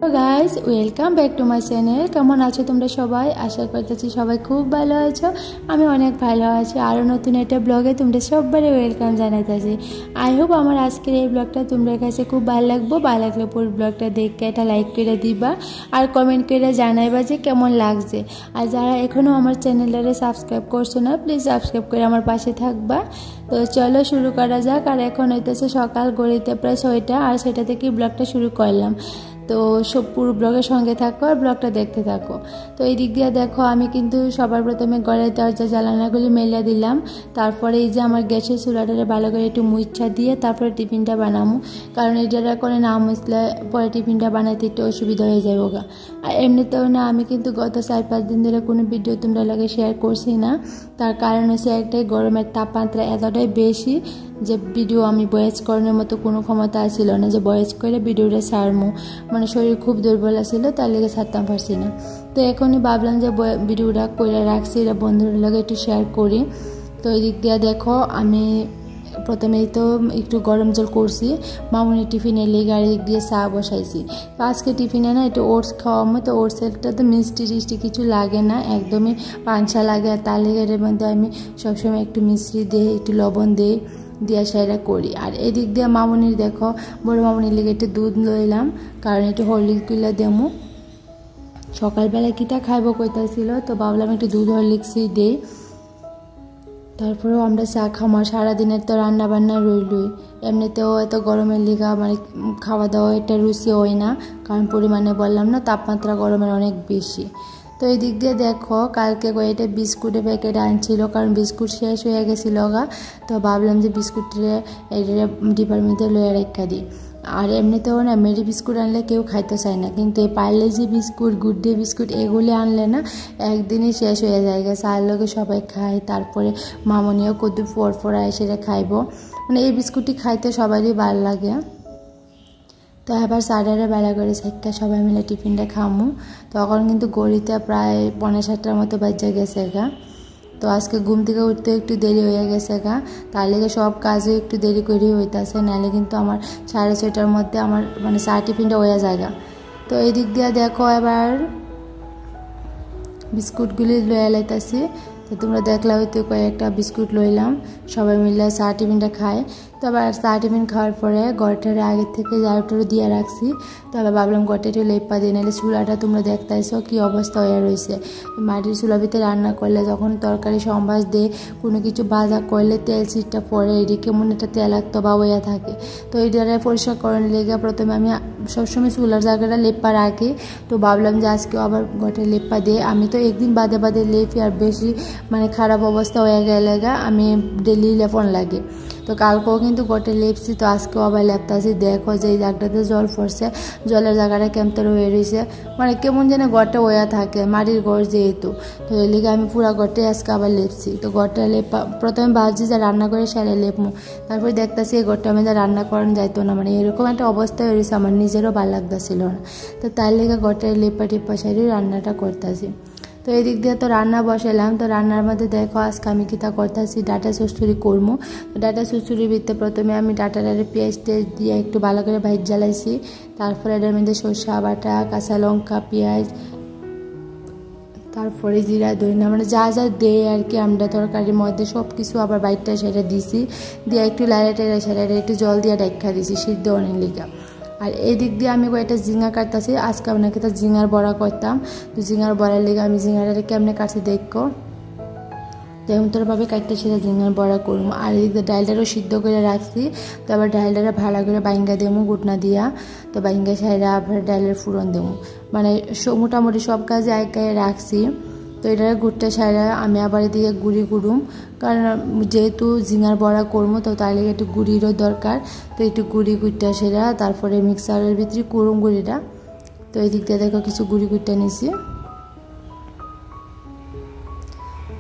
তো guys welcome back to my channel. কেমন আছো তোমরা সবাই? আশা করতেছি সবাই খুব ভালো আছো। আমি অনেক ভালো আছি। আরও নতুন একটা ব্লগে তোমরা সবাই ওয়েলকাম জানাইতেছি। আই হোপ আমার আজকের এই ব্লগটা তোমাদের কাছে খুব ভালো লাগলে পুরো ব্লগটা দেখে একটা লাইক করে দিবা আর কমেন্ট করে জানাইবা যে কেমন লাগছে। আর যারা এখনও আমার চ্যানেলটারে সাবস্ক্রাইব করছো না, প্লিজ সাবস্ক্রাইব করে আমার পাশে থাকবা। তো চলো শুরু করা যাক। আর এখন হইতেছে সকাল গড়িতে প্রায় 6টা, আর সেটা থেকে ব্লগটা শুরু করলাম। তো সব পুরো ব্লগের সঙ্গে থাকো আর ব্লগটা দেখতে থাকো। তো এই দিক দিয়ে দেখো আমি কিন্তু সবার প্রথমে ঘরের দরজা জানালাগুলি মেলে দিলাম। তারপরে এই যে আমার গ্যাসের চুলাটারে ভালো করে একটু মুচ্ছা দিয়ে তারপরে টিফিনটা বানাবো, কারণ এইটা করে না মুছলে পরে টিফিনটা বানাইতে একটু অসুবিধা হয়ে যাবে গা। আর এমনিতেও না আমি কিন্তু গত 4-5 দিন ধরে কোনো ভিডিও তোমরা লাগে শেয়ার করছি না। তার কারণ হচ্ছে একটাই, গরমের তাপমাত্রা এতটাই বেশি যে ভিডিও আমি ভয়েস করানোর মতো কোনো ক্ষমতা ছিল না যে ভয়েস করে ভিডিওটা ছাড়মু। মানে শরীর খুব দুর্বল ছিল, তার লেগে ছাড়তাম পারছি না। তো এখনই ভাবলাম যে ভিডিওটা করে রাখছি, এটা বন্ধুদের লগে একটু শেয়ার করি। তো এই দিক দিয়ে দেখো আমি প্রথমেই তো একটু গরম জল করছি মামুনি টিফিনের লেগে, আর দিক দিয়ে চা বসাইছি। তো আজকে টিফিনে না একটু ওটস খাওয়াবো। তো ওটসটা তো মিষ্টি টিষ্টি কিছু লাগে না, একদমই পাংশা লাগে। আর তার লেগে এর মধ্যে আমি সবসময় একটু মিষ্টি দিই, একটু লবণ দিই, দিয়া সেটা করি। আর এদিক দিয়ে মামুনির দেখো বড় মামুনির লেগে একটু দুধ লইলাম, কারণ একটু হরলিক্স গুলা দেবো। সকালবেলা কিটা খাইব কইতাছিল, তো ভাবলাম একটু দুধ হরলিক্সই দেই। তারপরেও আমরা চা খামার সারাদিনের তো রান্না বান্না রইলই। এমনিতেও এত গরমের লিগা মানে খাওয়া দাওয়া একটা রুচি হয় না, কারণ পরিমাণে বললাম না তাপমাত্রা গরমের অনেক বেশি। তো এই দিক দিয়ে দেখো কালকে কয়েকটা বিস্কুটের প্যাকেট আনছিল, কারণ বিস্কুট শেষ হয়ে গেছিল গা। তো ভাবলাম যে বিস্কুটের এটা ডিপার্টমেন্টে লয়ে রেখা দিই। আর এমনিতেও না মেরি বিস্কুট আনলে কেউ খাইতে চায় না, কিন্তু এই Parle-G biscuit, good day biscuit এগুলি আনলে না একদিনই শেষ হয়ে যায়। চার লোকে সবাই খায়, তারপরে মামনিও কদ্দুর ফোড়ায় সেটা খাইব। মানে এই বিস্কুটটি খাইতে সবারই ভালো লাগে। তো এবার 7:30 বেলা করে সেটা সবাই মিলে টিফিনটা খামু। তখন কিন্তু গড়িতে প্রায় 6:45 মতো বাজে গেছে গা। তো আজকে ঘুম থেকে উঠতে একটু দেরি হয়ে গেছে গা, তার লেগে সব কাজে একটু দেরি করে হইতেছে, নাহলে কিন্তু আমার 6:30টার মধ্যে আমার মানে চা টিফিনটা হয়ে যায় গা। তো এই দিক দিয়ে দেখো এবার বিস্কুটগুলি লয়ে লাইতেছি। তো তোমরা দেখলা হয়তো কয়েকটা বিস্কুট লইলাম, সবাই মিলে চা টিফিনটা খায়। তো আবার চা টিফিন খাওয়ার পরে ঘরটারে আগের থেকে ঝাড়ুটারও দিয়ে রাখছি। তো আবার ভাবলাম ঘরটাটি লেপা দিয়ে, নাহলে চুলাটা তোমরা দেখতেছো কি অবস্থা হয়ে রয়েছে। মাটির চুলা ভিতরে রান্না করলে যখন তরকারি সম্বাস দিয়ে কোনো কিছু ভাজা করলে তেল ছিটটা পরে এদিকে মনে একটা তেলাক্ত বা হইয়া থাকে। তো এইটারে পরিষ্কার করার লেগে প্রথমে আমি সবসময় চুলার জায়গাটা লেপা রাখি। তো ভাবলাম যে আজকেও আবার ঘরটা লেপা দিয়ে, আমি তো একদিন বাদে বাদে লেপি, আর বেশি মানে খারাপ অবস্থা হয়ে গেলে আমি ডেলি লেপন লাগে। তো কালকেও কিন্তু গোটে লেপছি, তো আজকেও আবার লেপতাছি। দেখো যে এই জায়গাটাতে জল পড়ছে, জলের জায়গাটা কেমন হয়ে রয়েছে, মানে কেমন যেন ঘরটা হয়ে থাকে, মাটির ঘর যেহেতু। তো এর লিগে আমি পুরা ঘরটাই আজকে আবার লেপছি। তো ঘরটা লেপা প্রথমে ভাবছি যে রান্না করে সেরে লেপমু, তারপরে দেখতেছি এই ঘরটা আমি রান্না করানো যাইতো না, মানে এরকম একটা অবস্থা হয়ে রয়েছে, আমার নিজেরও ভালো লাগতেছিল না। তো তার লিগে ঘরটা লেপা টেপা সেরে রান্নাটা করতেছি। তো এই দিক দিয়ে তো রান্না বসালাম। তো রান্নার মধ্যে দেখো আজকে আমি কিতা করতেছি, ডাটা চচ্চড়ি করবো। তো ডাটা চচ্চড়ির ভিতরে প্রথমে আমি ডাটাটারে পেঁয়াজ টেস্ট দিয়ে একটু ভালো করে ভাইজ জ্বালাইছি। তারপরে এটার মধ্যে সরষা বাটা, কাঁচা লঙ্কা, পেঁয়াজ, তারপরে জিরা, ধনিয়া, মানে যা যা দেয় আর কি আমরা তরকারির মধ্যে সব কিছু আবার বাইটটা সেটা দিছি, দিয়ে একটু লাইটা টেরা সেটা একটু জল দিয়ে ডাইখা দিছি সিদ্ধ অনেক লিগা। আর এই দিক দিয়ে আমি কয়েকটা ঝিঙা কাটতেছি। আজকে আপনাকে তো ঝিঙার বড়া করতাম, তো ঝিঙার বড়ার লেগে আমি ঝিঙাটাকে কেমনে কাটছি দেখো, তেমন তোরভাবে কাটতে সেটা ঝিঙার বড়া করবো। আর এই দিক দিয়ে ডালটারও সিদ্ধ করে রাখছি। তো আবার ডালটারে ভালো করে বাইঙ্গা দেবো গুটনা দিয়া। তো বাইঙ্গা সাইরা আবার ডালের ফুরন দেবো, মানে মোটামুটি সব কাজে এক গায়ে রাখছি। তো এটার গুড়টা সাইরা আমি আবার এদিকে গুড়ি গুড়ুম, কারণ যেহেতু ঝিঙার বড়া করবো তো তার লেগে একটু গুড়িরও দরকার। তো একটু গুড়ি গুড়টা সেরা তারপরে মিক্সারের ভিতরে কুড়ুম গুড়িটা। তো এই দিক দিয়ে দেখো কিছু গুড়ি গুড়টা নিছি।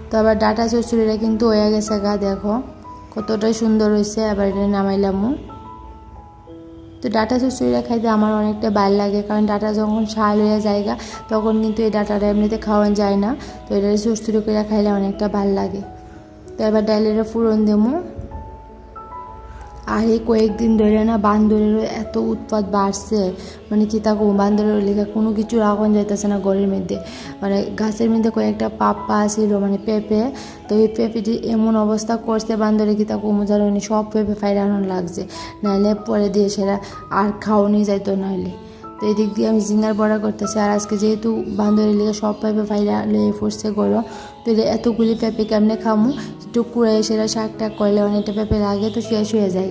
তো আবার ডাটা চচ্চড়িটা কিন্তু হয়ে গেছে গা, দেখো কতটাই সুন্দর হয়েছে। আবার এটা নামাইলামও। তো ডাটা চচ্চড়িটা খাইতে আমার অনেকটা ভালো লাগে, কারণ ডাটা যখন শাল হয়ে যায় তখন কিন্তু এই ডাটাটা এমনিতে খাওয়া যায় না। তো এটা চচ্চড়ি করে খাইলে অনেকটা ভালো লাগে। তো এবার ডালের ফুরন দেবো। আর এই কয়েকদিন ধরে না বান্দরেরও এত উৎপাত বাড়ছে, মানে কি তা বান্দরের লেখা কোনো কিছু রাখন যাইতেছে না ঘরের মধ্যে। মানে গাছের মধ্যে কয়েকটা পাপ্পা ছিল, মানে পেঁপে, তো এই পেঁপেটি এমন অবস্থা করছে বান্দরে কি তা কমুজারণি সব পেঁপে ফাইরানো লাগছে, নাহলে পরে দিয়ে সেরা আর খাওয়ানি যাইতো নাহলে। তো এই দিক দিয়ে আমি ঝিঙ্গার বড়া করতেছি। আর আজকে যেহেতু বান্দরের লেগে সব পেঁপে ফাইরা লেগে পড়ছে গরো, তো এতগুলি পেঁপে কেমনে খামু, একটু কুড়াই সেরা শাক টাক করলে অনেকটা পেঁপে লাগে তো শেষ হয়ে যায়।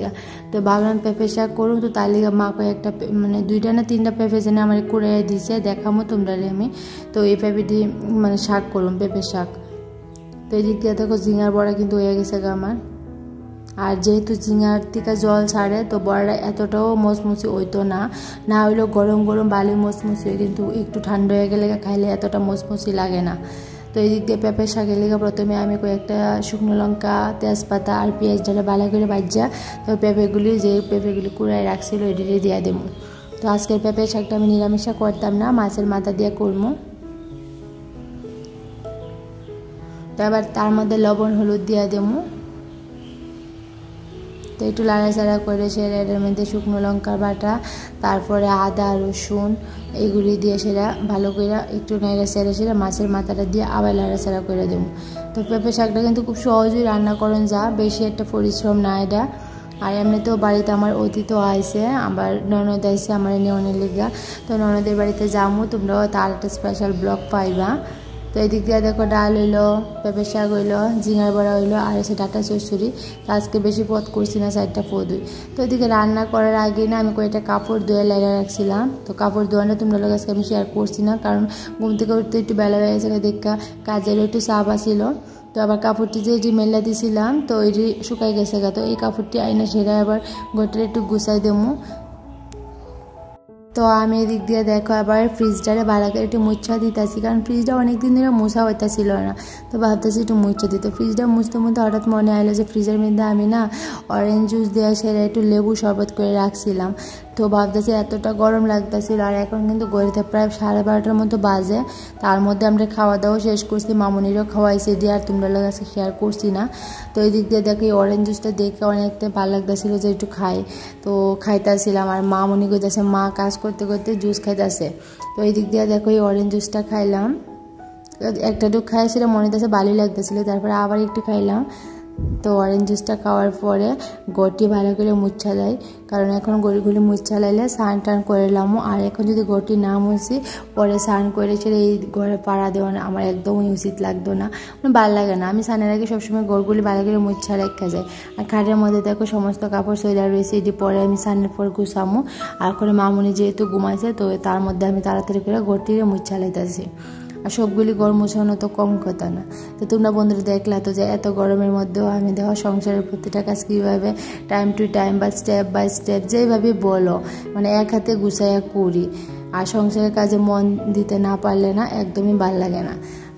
তো ভাবলাম পেঁপে শাক করুন, তো তার লিগে মা কয়েকটা মানে 2টা না 3টা পেঁপে যেন আমার কুড়াই দিছে, দেখামো তোমরা আমি। তো এই পেঁপেটি মানে শাক করুন, পেঁপে শাক। তো এই দিক দিয়ে দেখো ঝিঙ্গার বড়া কিন্তু হয়ে গেছে আমার। আর যেহেতু ঝিঙ্গার থেকে জল ছাড়ে তো বড়াটা এতটাও মচমচি হইতো না, না হইলেও গরম গরম বালি মচমচি হয়, কিন্তু একটু ঠান্ডা হয়ে গেলে খাইলে এতটা মচমচি লাগে না। তো এই দিক দিয়ে পেঁপের শাকের লেগে প্রথমে আমি কয়েকটা শুকনো লঙ্কা, তেজপাতা আর পেঁয়াজ ডালে ভালো করে ভাজা, তো পেঁপেগুলি কুড়ায় রাখছিল এডিটে দিয়ে দেবো। তো আজকের পেঁপের শাকটা আমি নিরামিষা করতাম না, মাছের মাথা দিয়ে করবো। তো এবার তার মধ্যে লবণ হলুদ দিয়ে দেবো। তো একটু লাড়াচাড়া করে সেরা এটার মধ্যে শুকনো লঙ্কার বাটা, তারপরে আদা রসুন এগুলি দিয়ে সেরা ভালো করে একটু নেড়ে সেরা মাছের মাথাটা দিয়ে আবার লাড়াচাড়া করে দেবো। তো পেঁপে শাকটা কিন্তু খুব সহজেই রান্না করেন, যা বেশি একটা পরিশ্রম না এটা। আর এমনিতেও বাড়িতে আমার অতিথি আইসে, আবার ননদ আইসে আমার নেওয়ানের লেগা, তো ননদের বাড়িতে যাবো, তোমরাও তার একটা স্পেশাল ব্লগ পাইবা। তো এই দিক দিয়ে দেখো ডাল হইলো, পেঁপে শাক হইলো, ঝিঙার বড়া হইলো, আর এসে ডাটা চচ্চড়ি। তো আজকে বেশি পদ করছি না, 4টা পদ হই। তো এদিকে রান্না করার আগে না আমি কয়েকটা কাপড় ধুয়ে লেগে রাখছিলাম। তো কাপড় ধোয়ানো তোমরা লোক আজকে আমি শেয়ার করছি না, কারণ ঘুম থেকে উঠতে একটু বেলা হয়ে গেছে, দেখা কাজেরও একটু চাপ আসিল। তো আবার কাপড়টি যে মেলা দিছিলাম তো ওইটি শুকাই গেছে, তো এই কাপড়টি আইনা সেরা আবার গোটা একটু গুছাই দেবো। তো আমি এদিক দিয়ে দেখো আবার ফ্রিজটারে ভালো করে একটু মুছা দিতেছি, কারণ ফ্রিজটা অনেকদিন ধরে মোছা হইতেছিল না, তো ভাবতেছি একটু মুছে দিতে। ফ্রিজটা মুছতে মুছতে হঠাৎ মনে আইলো যে ফ্রিজের মধ্যে আমি না অরেঞ্জ জুস দিয়ে সেরা একটু লেবু শরবত করে রাখছিলাম। তো ভাবতেছি এতটা গরম লাগতেছিল, আর এখন কিন্তু গড়িতে প্রায় 12:30টার মতো বাজে। তার মধ্যে আমরা খাওয়া দাওয়া শেষ করছি, মামুনিরও খাওয়াইছি দিয়ে, আর তোমরা লোক কাছে শেয়ার করছি না। তো এই দিক দিয়ে দেখো এই অরেঞ্জ জুসটা দেখে অনেকটা ভালো লাগতেছিল যে একটু খাই, তো খাইতেছিলাম। আর মামুনি কইতেছে মা কাজ করতে করতে জুস খাইতেছে। তো এই দিক দিয়ে দেখো এই অরেঞ্জ জুসটা খাইলাম, একটা ডুক খাইছিলাম, মনে হইতেছে ভালোই লাগতেছিল, তারপরে আবার একটু খাইলাম। তো অরেঞ্জ জুসটা খাওয়ার পরে গটি ভালো করে মুছা দেয়, কারণ এখন গড়িগুলি মুছা লাইলে স্নান টান করলামও। আর এখন যদি গটি না মুছি পরে স্নান করে সেটা এই ঘরে পাড়া দেওয়া না আমার একদমই উচিত লাগতো না, মানে ভালো লাগে না। আমি স্নানের আগে সবসময় গড়গুলি ভালো করে মুছা রেখে যায়। আর খাটের মধ্যে দেখো সমস্ত কাপড় সইলা রয়েছে, এটি পরে আমি স্নানের পর গুছামো। আর করে মামুনি যেহেতু ঘুমাইছে তো তার মধ্যে আমি তাড়াতাড়ি করে গটিরে মুছা লাইতেছি। আর সবগুলি গরম মুছানো তো কম কথা না। তো তোমরা বন্ধুরা দেখলা তো যে এত গরমের মধ্যেও আমি দেখো সংসারের প্রতিটা কাজ কীভাবে টাইম টু টাইম বা স্টেপ বাই স্টেপ যেভাবে বলো মানে এক হাতে গুছাইয়া করি। আর সংসারের কাজে মন দিতে না পারলে না একদমই ভাল লাগে না।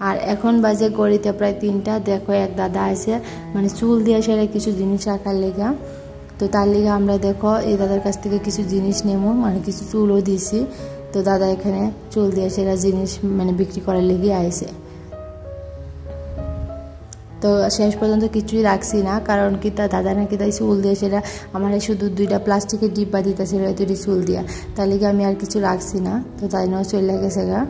আর এখন বাজে গড়িতে প্রায় 3টা। দেখো এক দাদা আছে মানে চুল দিয়ে সেরা কিছু জিনিস রাখার লেগা, তো তার লিগে আমরা দেখো এই দাদার কাছ থেকে কিছু জিনিস নেবো, মানে কিছু চুলও দিছি। তো দাদা এখানে চুল দিয়ে সেরা জিনিস মানে বিক্রি করার লেগে আইছে। তো শেষ পর্যন্ত কিছুই রাখছি না, কারণ কি তা দাদা নাকি তাই চুল দিয়ে সেটা আমার শুধু 2টা প্লাস্টিকের ডিব্বা দিতেছিল এতটি চুল দিয়া, তার লিগে আমি আর কিছু রাখছি না। তো তাই নয় চলে গেছে গা।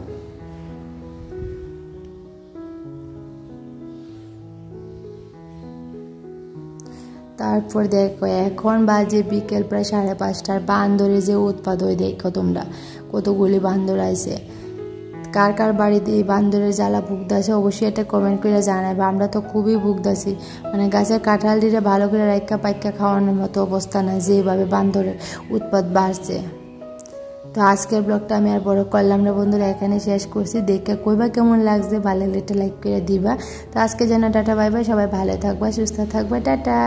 তারপর দেখো এখন বাজে বিকেল প্রায় 5:30। বান্দরে যে উৎপাদ হয়ে দেখো তোমরা, কতগুলি বান্দর আইছে। কার কার বাড়িতে এই বান্দরের জ্বালা ভুগতেছে অবশ্যই এটা কমেন্ট করে জানাবে। আমরা তো খুবই ভুগতেছি, মানে গাছের কাঁঠাল দিয়ে ভালো করে রাইকা পাইকা খাওয়ানোর মতো অবস্থা না, যেভাবে বান্দরের উৎপাদ বাড়ছে। তো আজকের ব্লগটা আমি আর বড় করলাম না বন্ধুরা, এখানে শেষ করছি। দেখে কইবা কেমন লাগছে, ভালো লাগলে একটা লাইক করে দিবা। তো আজকে যেন টাটা বাই বাই, সবাই ভালো থাকবা সুস্থ থাকবা, টাটা।